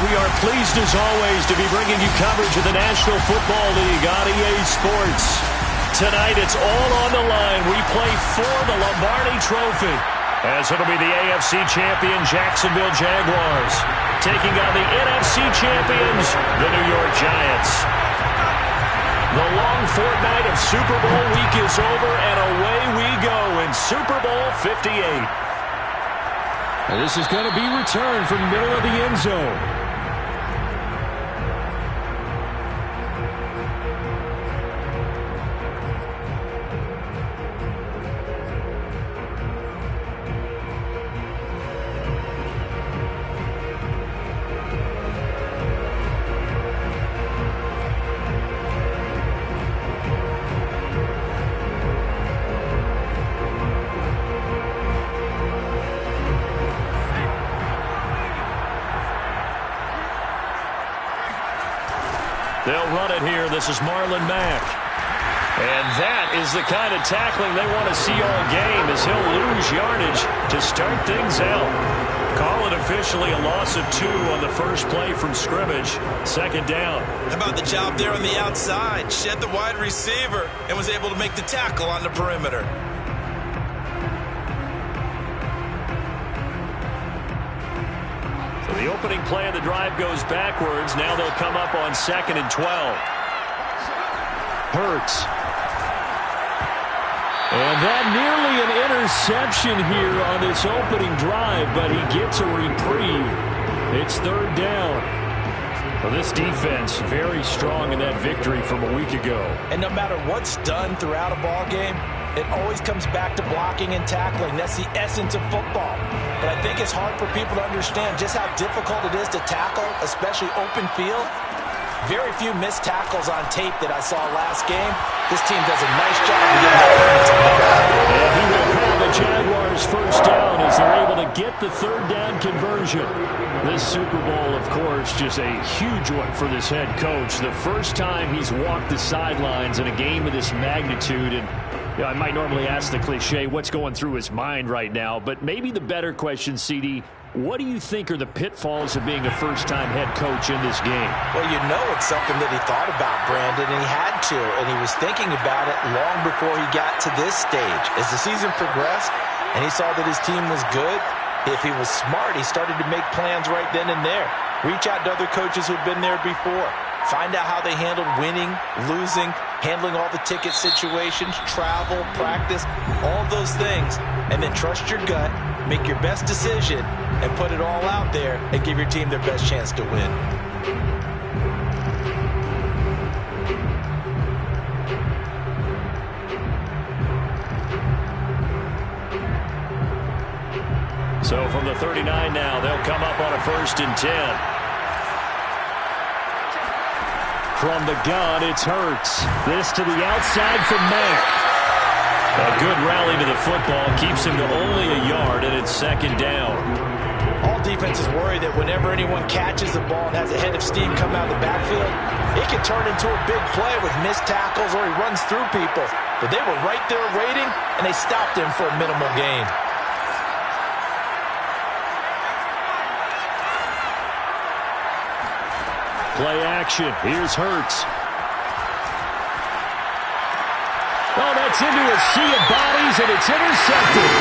We are pleased as always to be bringing you coverage of the National Football League on EA Sports. Tonight it's all on the line. We play for the Lombardi Trophy, as it'll be the AFC champion Jacksonville Jaguars taking on the NFC champions, the New York Giants. The long fortnight of Super Bowl week is over, and away we go in Super Bowl 58. And this is going to be returned from the middle of the end zone. They'll run it here. This is Marlon Mack. And that is the kind of tackling they want to see all game, as he'll lose yardage to start things out. Call it officially a loss of 2 on the first play from scrimmage. Second down. How about the job there on the outside? Shed the wide receiver and was able to make the tackle on the perimeter. So the opening play of the drive goes backwards. Now they'll come up on 2nd and 12. Hurts. And that nearly an interception here on this opening drive, but he gets a reprieve. It's 3rd down. Well, this defense very strong in that victory from a week ago. And no matter what's done throughout a ball game, it always comes back to blocking and tackling. That's the essence of football. But I think it's hard for people to understand just how difficult it is to tackle, especially open field. Very few missed tackles on tape that I saw last game. This team does a nice job of getting that. And he will have the Jaguars first down as they're able to get the 3rd down conversion. This Super Bowl, of course, just a huge one for this head coach. The first time he's walked the sidelines in a game of this magnitude. And I might normally ask the cliche, what's going through his mind right now? But maybe the better question, CD, what do you think are the pitfalls of being a first-time head coach in this game? Well, you know it's something that he thought about, Brandon, and he had to. And he was thinking about it long before he got to this stage. As the season progressed and he saw that his team was good, if he was smart, he started to make plans right then and there. Reach out to other coaches who've been there before. Find out how they handled winning, losing, handling all the ticket situations, travel, practice, all those things. And then trust your gut, make your best decision, and put it all out there and give your team their best chance to win. So from the 39 now, they'll come up on a 1st and 10. From the gun, it's Hurts. This to the outside from Mack. A good rally to the football keeps him to only a yard, and it's 2nd down. All defenses worry that whenever anyone catches the ball and has a head of steam come out of the backfield, it can turn into a big play with missed tackles or he runs through people. But they were right there waiting, and they stopped him for a minimal gain. Play action. Here's Hurts. Oh, that's into a sea of bodies, and it's intercepted.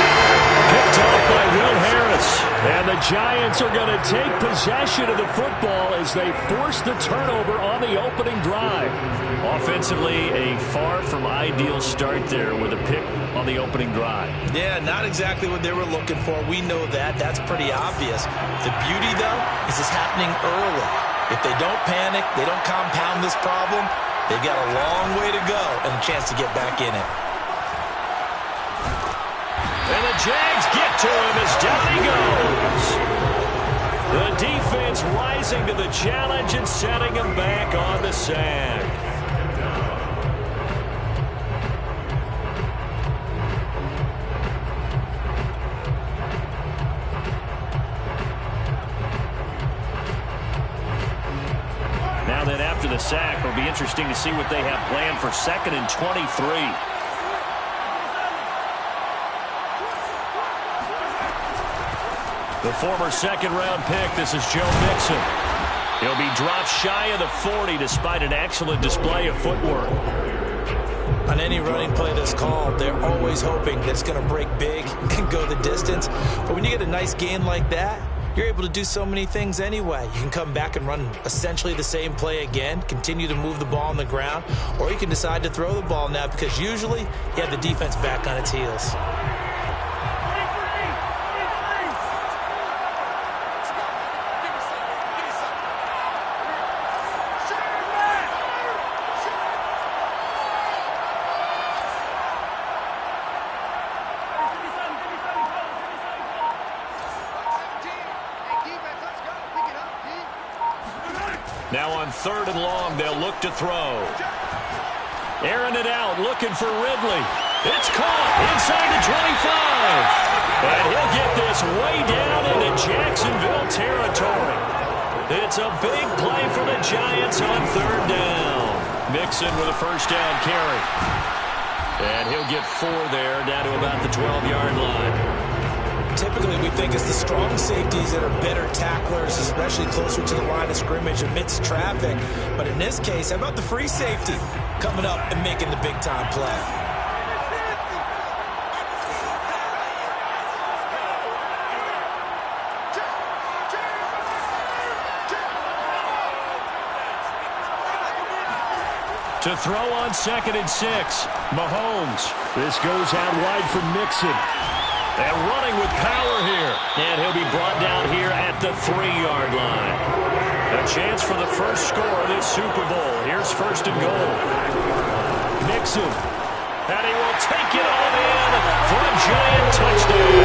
Picked off by Will Harris. And the Giants are going to take possession of the football as they force the turnover on the opening drive. Offensively, a far from ideal start there with a pick on the opening drive. Yeah, not exactly what they were looking for. We know that. That's pretty obvious. The beauty, though, is it's happening early. If they don't panic, they don't compound this problem, they've got a long way to go and a chance to get back in it. And the Jags get to him as down he goes. The defense rising to the challenge and setting him back on the sack. Now then, after the sack, it'll be interesting to see what they have planned for 2nd and 23. The former 2nd-round pick, this is Joe Mixon. He'll be dropped shy of the 40 despite an excellent display of footwork. On any running play that's called, they're always hoping that it's going to break big and go the distance. But when you get a nice gain like that, you're able to do so many things anyway. You can come back and run essentially the same play again, continue to move the ball on the ground, or you can decide to throw the ball now because usually you have the defense back on its heels. Now on 3rd and long, they'll look to throw. Airing it out, looking for Ridley. It's caught inside the 25. And he'll get this way down into Jacksonville territory. It's a big play for the Giants on 3rd down. Mixon with a first down carry. And he'll get 4 there, down to about the 12-yard line. Typically, we think it's the strong safeties that are better tacklers, especially closer to the line of scrimmage amidst traffic. But in this case, how about the free safety coming up and making the big-time play? To throw on 2nd and 6, Mahomes. This goes out wide for Mixon. And running with power here. And he'll be brought down here at the 3-yard line. A chance for the first score of this Super Bowl. Here's 1st and goal. Mixon. And he will take it all in for a Giant touchdown.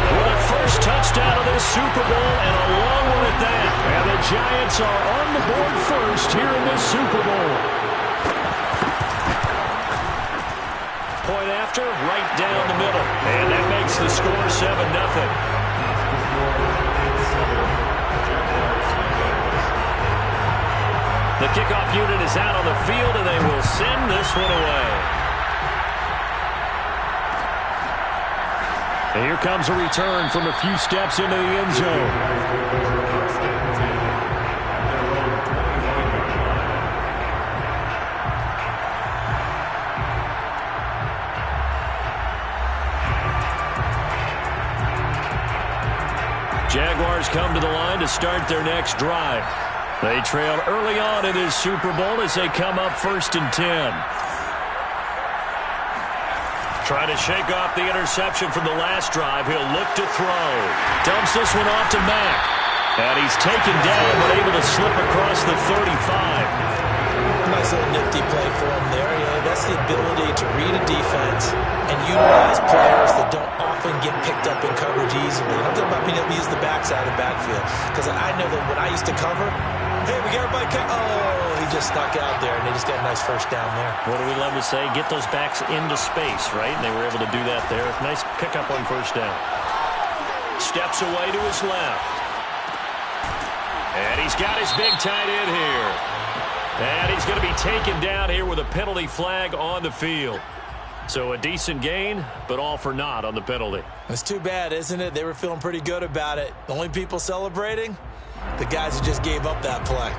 With a first touchdown of this Super Bowl and a long one at that. And the Giants are on the board first here in this Super Bowl. Point after, right down the middle. And that makes the score 7-0. The kickoff unit is out on the field, and they will send this one away. And here comes a return from a few steps into the end zone. Jaguars come to the line to start their next drive. They trail early on in this Super Bowl as they come up 1st and 10. Trying to shake off the interception from the last drive. He'll look to throw. Dumps this one off to Mack. And he's taken down but able to slip across the 35. Nice little nifty play for him there. Yeah, that's the ability to read a defense and utilize players that don't often get picked up in coverage easily. And I'm talking about being able to use the backside of the backfield. Because I know that when I used to cover, hey, we got everybody. Oh, he just snuck out there, and they just got a nice first down there. What do we love to say? Get those backs into space, right? And they were able to do that there. Nice pickup on first down. Steps away to his left. And he's got his big tight end here. And he's going to be taken down here with a penalty flag on the field. So a decent gain, but all for naught on the penalty. It's too bad, isn't it? They were feeling pretty good about it. The only people celebrating, the guys who just gave up that play.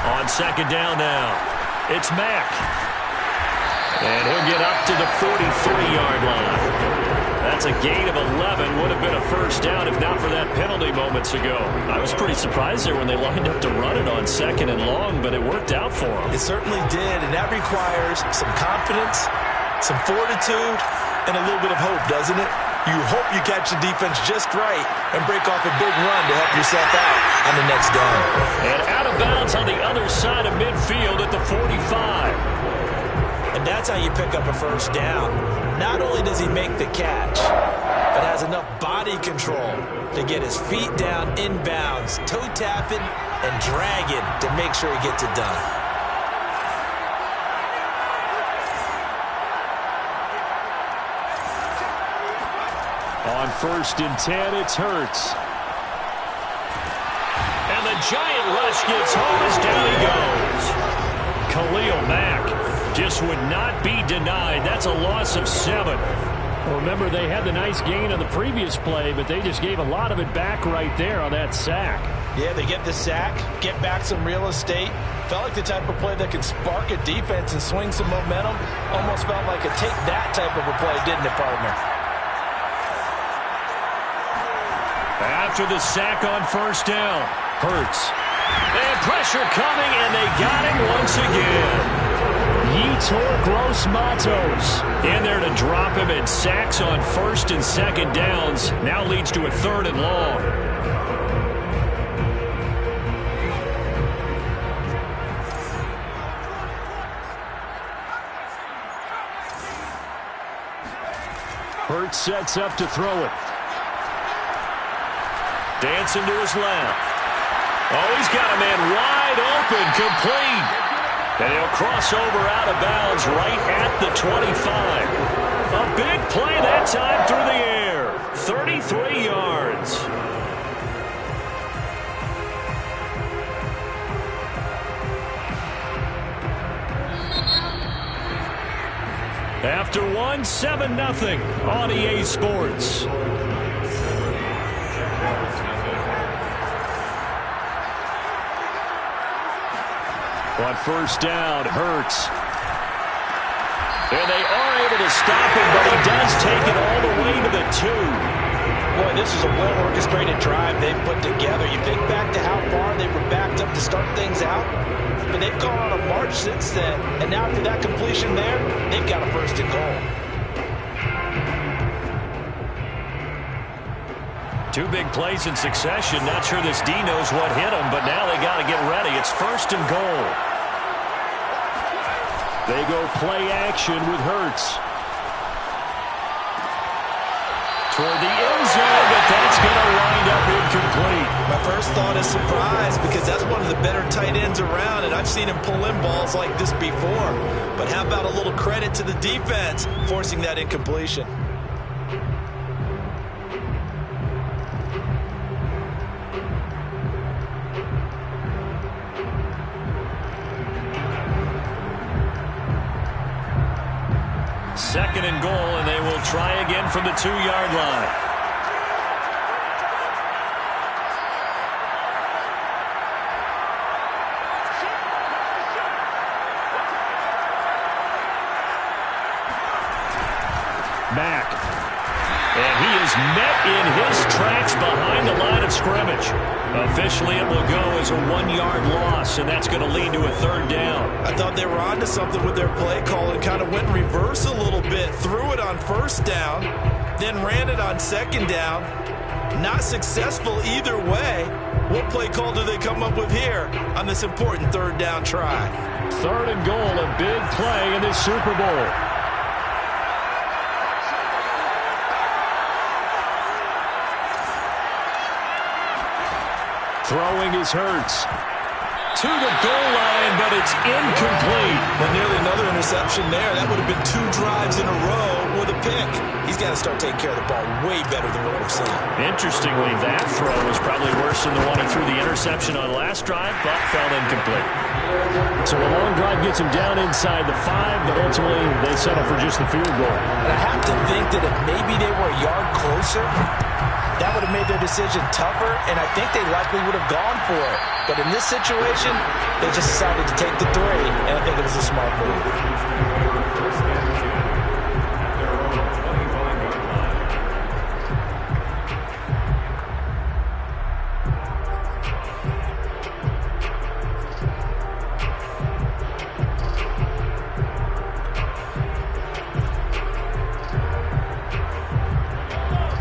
On 2nd down now, it's Mack. And he'll get up to the 43-yard line. That's a gain of 11. Would have been a first down if not for that penalty moments ago. I was pretty surprised there when they lined up to run it on 2nd and long, but it worked out for them. It certainly did, and that requires some confidence, some fortitude, and a little bit of hope, doesn't it? You hope you catch the defense just right and break off a big run to help yourself out on the next down. And out of bounds on the other side of midfield at the 45. And that's how you pick up a first down. Not only does he make the catch, but has enough body control to get his feet down inbounds, toe tapping and dragging to make sure he gets it done. On 1st and 10, it's Hurts. And the giant rush gets home as down he goes. Khalil Mack just would not be denied. That's a loss of 7. Well, remember, they had the nice gain on the previous play, but they just gave a lot of it back right there on that sack. Yeah, they get the sack, get back some real estate. Felt like the type of play that could spark a defense and swing some momentum. Almost felt like a take that type of a play, didn't it, partner? After the sack on 1st down, Hurts. And pressure coming, and they got him once again. Yetur Gross-Matos in there to drop him, and sacks on 1st and 2nd downs. Now leads to a 3rd and long. Hurts sets up to throw it. Dancing to his left. Oh, he's got a man wide open, complete. And he'll cross over out of bounds right at the 25. A big play that time through the air. 33 yards. After one, 7-0 on EA Sports. On 1st down, Hurts. And they are able to stop him, but he does take it all the way to the 2. Boy, this is a well-orchestrated drive they've put together. You think back to how far they were backed up to start things out, but they've gone on a march since then. And now after that completion there, they've got a 1st and goal. 2 big plays in succession. Not sure this D knows what hit him, but now they got to get ready. It's 1st and goal. They go play action with Hurts. Toward the end zone, but that's going to wind up incomplete. My first thought is surprise, because that's one of the better tight ends around, and I've seen him pull in balls like this before. But how about a little credit to the defense forcing that incompletion? Second and goal, and they will try again from the 2-yard line. Mack. And he is met in his tracks behind the line of scrimmage. Officially, it will go as a 1-yard loss, and that's going to lead to a 3rd down. I thought they were onto something with their play call and kind of went in reverse a little bit. Threw it on 1st down, then ran it on 2nd down. Not successful either way. What play call do they come up with here on this important 3rd down try? 3rd and goal, a big play in this Super Bowl. Throwing is Hurts. To the goal line, but it's incomplete. Well, nearly another interception there. That would have been 2 drives in a row with a pick. He's got to start taking care of the ball way better than what we're seeing. Interestingly, that throw was probably worse than the one he threw the interception on last drive, but fell incomplete. So a long drive gets him down inside the 5, but ultimately they settle for just the field goal. And I have to think that if maybe they were a yard closer, that would have made their decision tougher, and I think they likely would have gone for it. But in this situation, they just decided to take the 3, and I think it was a smart move.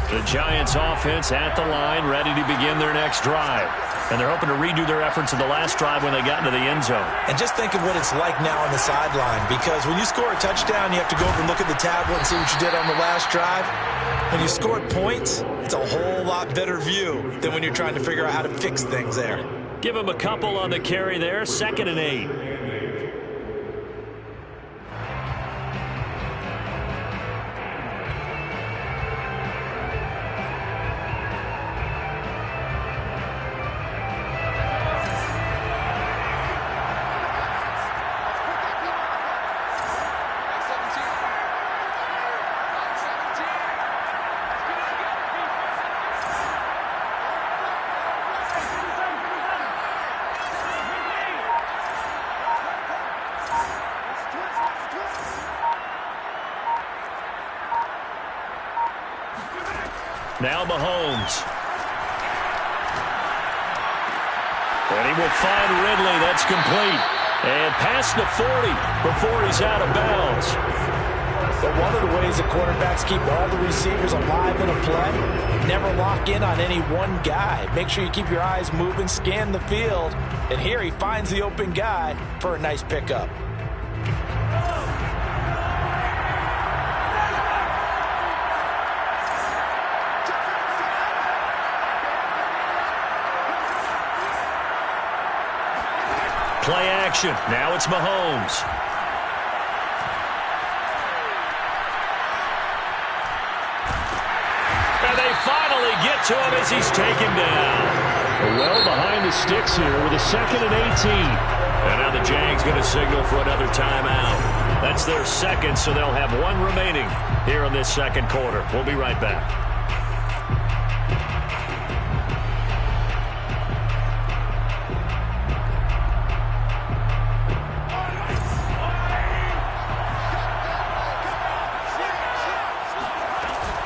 The Giants offense at the line, ready to begin their next drive. And they're hoping to redo their efforts of the last drive when they got into the end zone. And just think of what it's like now on the sideline, because when you score a touchdown, you have to go over and look at the tablet and see what you did on the last drive. When you score points, it's a whole lot better view than when you're trying to figure out how to fix things there. Give him a couple on the carry there, 2nd and 8. Now Mahomes. And he will find Ridley. That's complete. And past the 40 before he's out of bounds. But one of the ways the quarterbacks keep all the receivers alive in a play, never lock in on any one guy. Make sure you keep your eyes moving, scan the field. And here he finds the open guy for a nice pickup. Play action. Now it's Mahomes. And they finally get to him as he's taken down. Well behind the sticks here with a 2nd and 18. And now the Jags going to signal for another timeout. That's their second, so they'll have one remaining here in this second quarter. We'll be right back.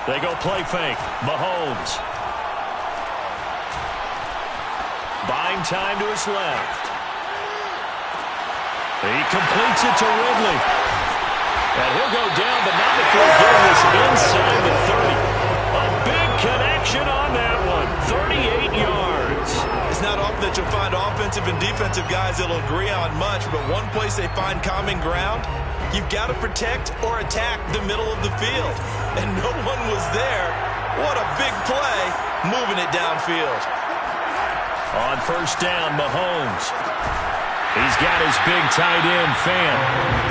They go play fake. Mahomes. Buying time to his left. He completes it to Ridley. And he'll go down, but not before getting this inside the 30. A big connection on that one. 38 yards. It's not often that you'll find offensive and defensive guys that'll agree on much, but one place they find common ground, you've got to protect or attack the middle of the field. And no one was there. What a big play, moving it downfield. On first down, Mahomes. He's got his big tight end, Fan.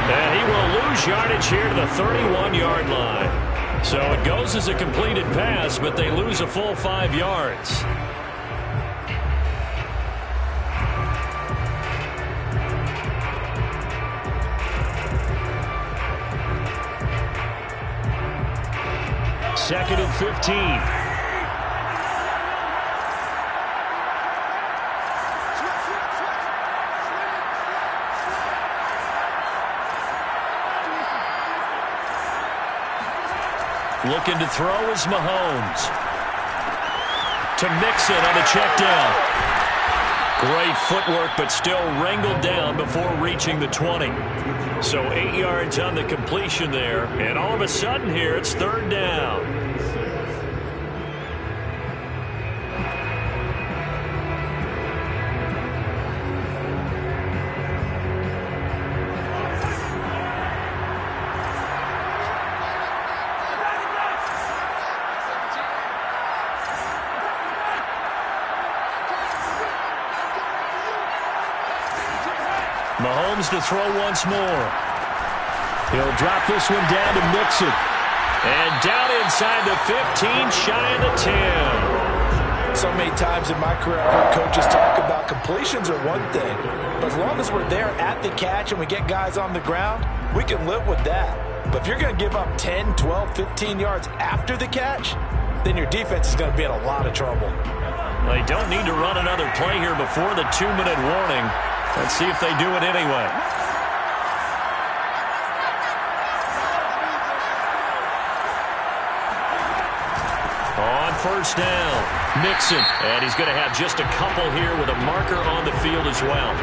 And he will lose yardage here to the 31-yard line. So it goes as a completed pass, but they lose a full 5 yards. Second and 15. Looking to throw is Mahomes. To Mixon on the check down. Great footwork, but still wrangled down before reaching the 20. So 8 yards on the completion there. And all of a sudden here, it's third down. Mahomes to throw once more. He'll drop this one down to Mixon. And down inside the 15, shy of the 10. So many times in my career, I've heard coaches talk about completions are one thing. But as long as we're there at the catch and we get guys on the ground, we can live with that. But if you're going to give up 10, 12, 15 yards after the catch, then your defense is going to be in a lot of trouble. They don't need to run another play here before the 2-minute warning. Let's see if they do it anyway. On first down, Mixon. And he's going to have just a couple here with a marker on the field as well.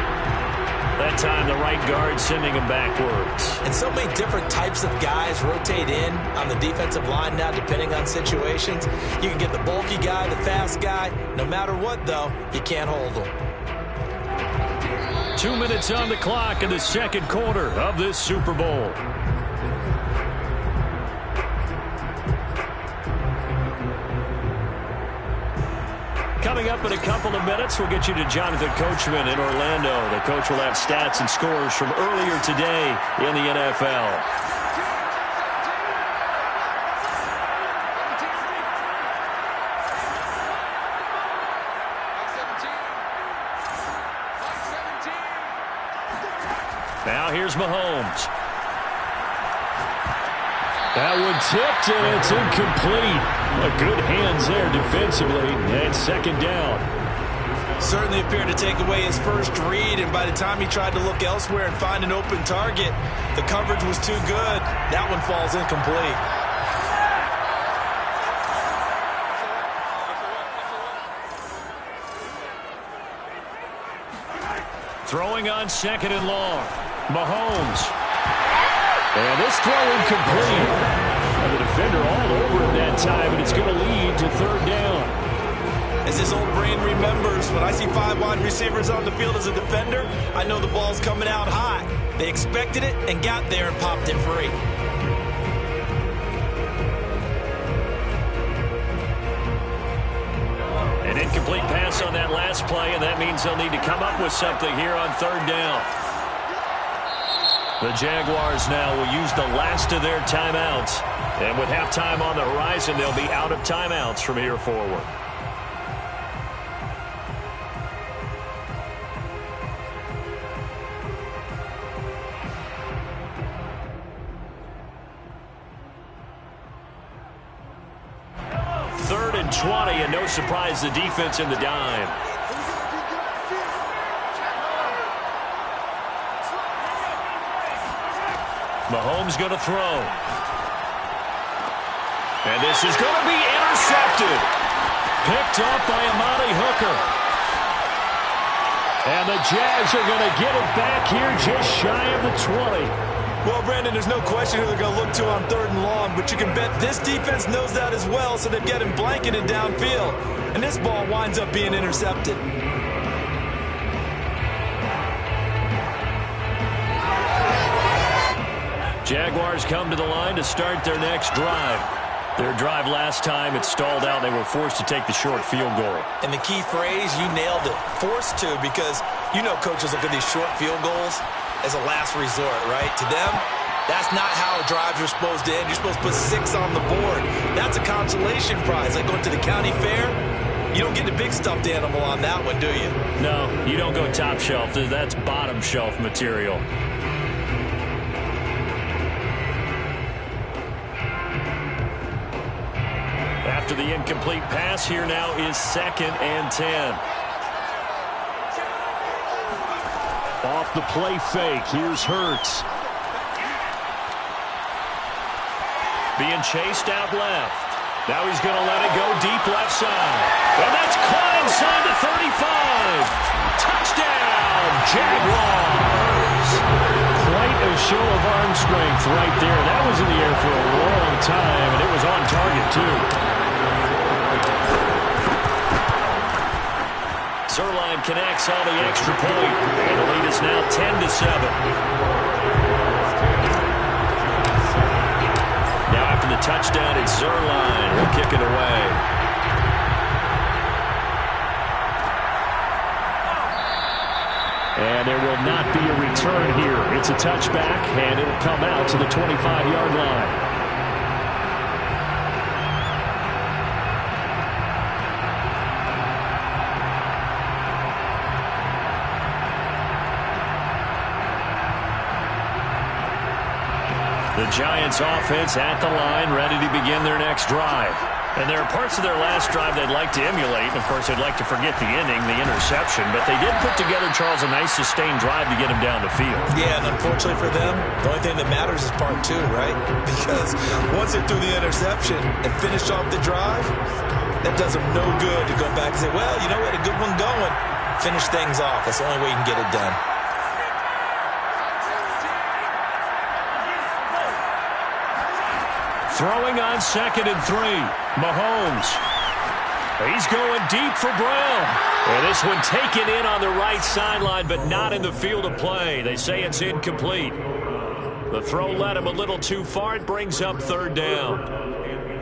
That time the right guard sending him backwards. And so many different types of guys rotate in on the defensive line now depending on situations. You can get the bulky guy, the fast guy. No matter what, though, you can't hold them. 2 minutes on the clock in the second quarter of this Super Bowl. Coming up in a couple of minutes, we'll get you to Jonathan Coachman in Orlando. The coach will have stats and scores from earlier today in the NFL. Now here's Mahomes. That one tipped, and it's incomplete. Good hands there defensively, and second down. Certainly appeared to take away his first read, and by the time he tried to look elsewhere and find an open target, the coverage was too good. That one falls incomplete. Throwing on second and long. Mahomes. And this throw incomplete. And the defender all over him that time, and it's going to lead to third down. As his old brain remembers, when I see 5 wide receivers on the field as a defender, I know the ball's coming out high. They expected it and got there and popped it free. An incomplete pass on that last play, and that means they'll need to come up with something here on third down. The Jaguars now will use the last of their timeouts. And with halftime on the horizon, they'll be out of timeouts from here forward. Third and 20, and no surprise, the defense in the dime. Mahomes going to throw. And this is going to be intercepted. Picked up by Amani Hooker. And the Jags are going to get it back here just shy of the 20. Well, Brandon, there's no question who they're going to look to on third and long, but you can bet this defense knows that as well, so they're getting blanketed downfield. And this ball winds up being intercepted. Jaguars come to the line to start their next drive. Their drive last time, it stalled out. They were forced to take the short field goal. And the key phrase, you nailed it, forced to, because you know coaches look at these short field goals as a last resort, right? To them, that's not how drives are supposed to end. You're supposed to put 6 on the board. That's a consolation prize. Like going to the county fair, you don't get a big stuffed animal on that one, do you? No, you don't go top shelf. That's bottom shelf material. After the incomplete pass, here now is 2nd and 10. Off the play fake, here's Hurts. Being chased out left. Now he's going to let it go deep left side. And that's caught inside the 35. Touchdown, Jaguars. Quite a show of arm strength right there. That was in the air for a long time, and it was on target, too. Zerline connects on the extra point. And the lead is now 10-7. Now after the touchdown, it's Zerline. He'll kick it away. And there will not be a return here. It's a touchback, and it'll come out to the 25-yard line. The Giants offense at the line, ready to begin their next drive. And there are parts of their last drive they'd like to emulate. Of course, they'd like to forget the ending, the interception. But they did put together, Charles, a nice sustained drive to get him down the field. Yeah, and unfortunately for them, the only thing that matters is part 2, right? Because once they threw the interception and finished off the drive, that does them no good to go back and say, well, you know, we had a good one going. Finish things off. That's the only way you can get it done. Throwing on 2nd and 3. Mahomes. He's going deep for Brown. And this one taken in on the right sideline, but not in the field of play. They say it's incomplete. The throw led him a little too far. It brings up third down.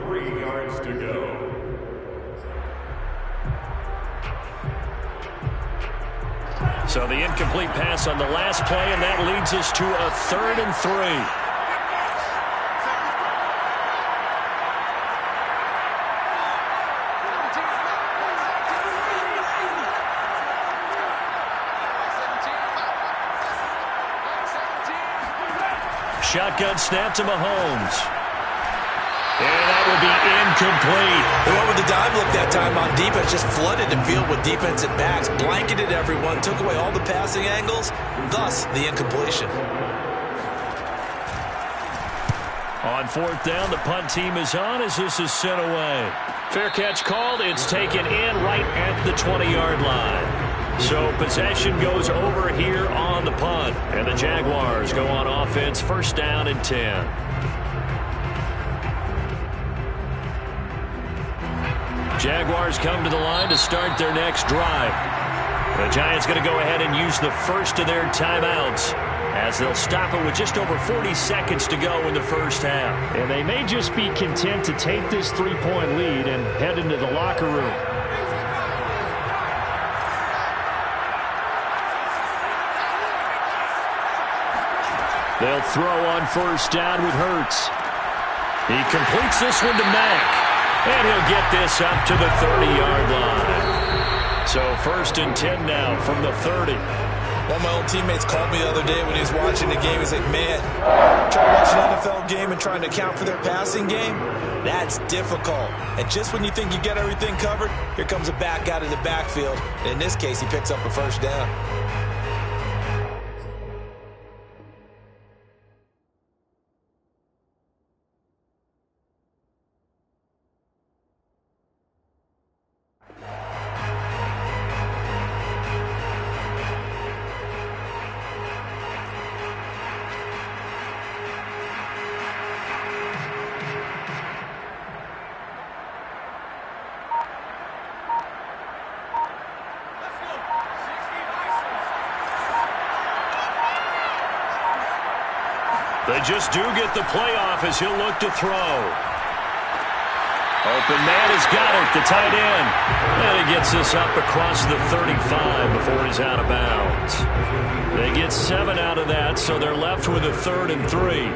3 yards to go. So the incomplete pass on the last play, and that leads us to a 3rd and 3. Shotgun snap to Mahomes. And that will be incomplete. They went with the dive look that time on defense, just flooded the field with defensive backs, blanketed everyone, took away all the passing angles, thus the incompletion. On 4th down, the punt team is on as this is sent away. Fair catch called. It's taken in right at the 20-yard line. So possession goes over here on the punt. And the Jaguars go on offense, first down and 10. Jaguars come to the line to start their next drive. The Giants going to go ahead and use the first of their timeouts as they'll stop it with just over 40 seconds to go in the first half. And they may just be content to take this 3-point lead and head into the locker room. They'll throw on first down with Hurts. He completes this one to Mack. And he'll get this up to the 30-yard line. So first and 10 now from the 30. One of my old teammates called me the other day when he was watching the game. He's like, man, trying to watch an NFL game and trying to account for their passing game, that's difficult. And just when you think you get everything covered, here comes a back out of the backfield. And in this case, he picks up a first down. They just do get the playoff as he'll look to throw. Open man has got it, the tight end. And he gets this up across the 35 before he's out of bounds. They get 7 out of that, so they're left with a 3rd and 3.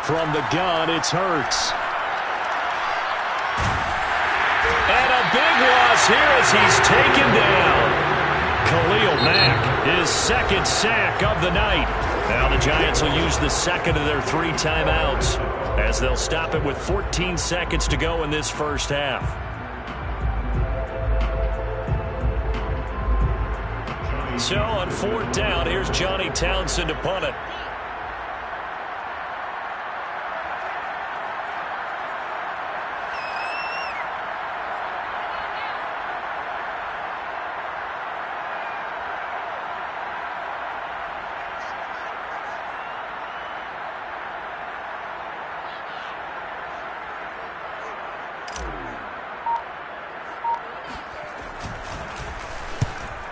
From the gun, it's Hurts. And a big loss here as he's taken down. Khalil Mack, his 2nd sack of the night. Now the Giants will use the 2nd of their 3 timeouts as they'll stop it with 14 seconds to go in this first half. So on 4th down, here's Johnny Townsend to punt it.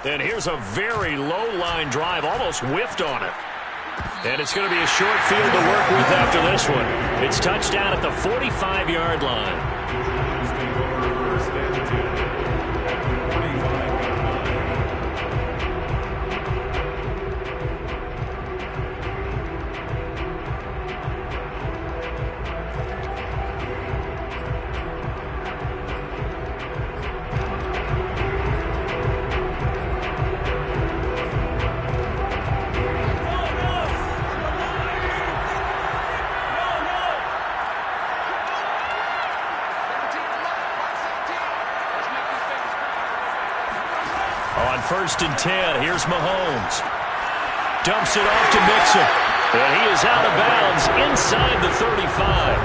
And here's a very low-line drive, almost whiffed on it. And it's going to be a short field to work with after this one. It's touchdown at the 45-yard line. On 1st and 10, here's Mahomes. Dumps it off to Mixon. And he is out of bounds inside the 35.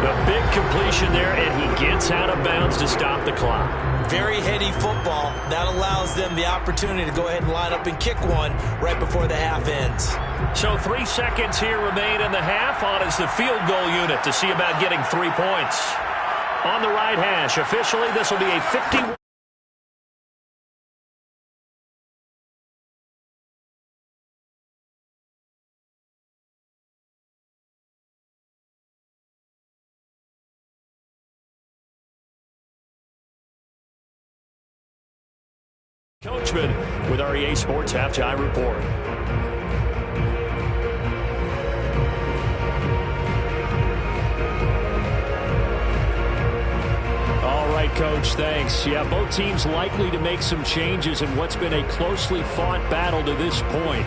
The big completion there, and he gets out of bounds to stop the clock. Very heady football. That allows them the opportunity to go ahead and line up and kick one right before the half ends. So 3 seconds here remain in the half. On is the field goal unit to see about getting 3 points. On the right hash, officially, this will be a 51. Coachman with our EA Sports Halftime Report. All right, Coach, thanks. Yeah, both teams likely to make some changes in what's been a closely fought battle to this point.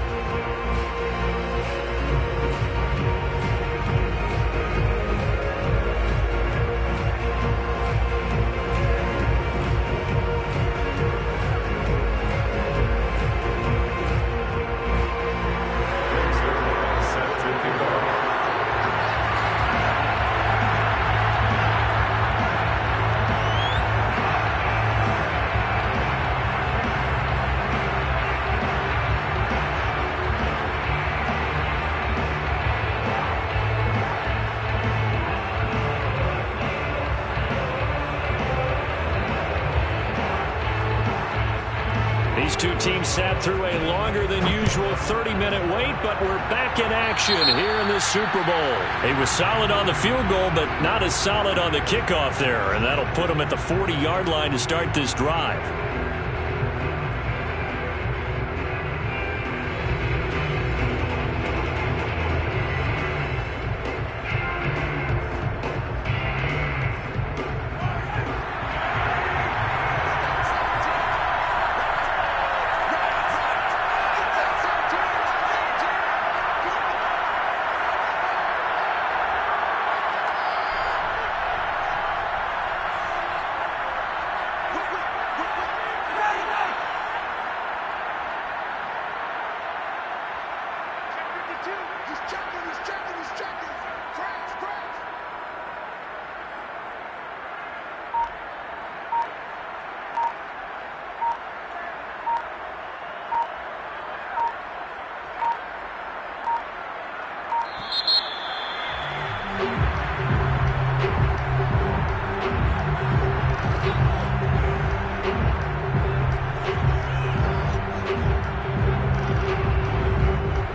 These two teams sat through a longer than usual 30-minute wait, but we're back in action here in this Super Bowl. He was solid on the field goal, but not as solid on the kickoff there, and that'll put him at the 40-yard line to start this drive.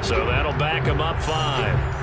So that'll back him up 5.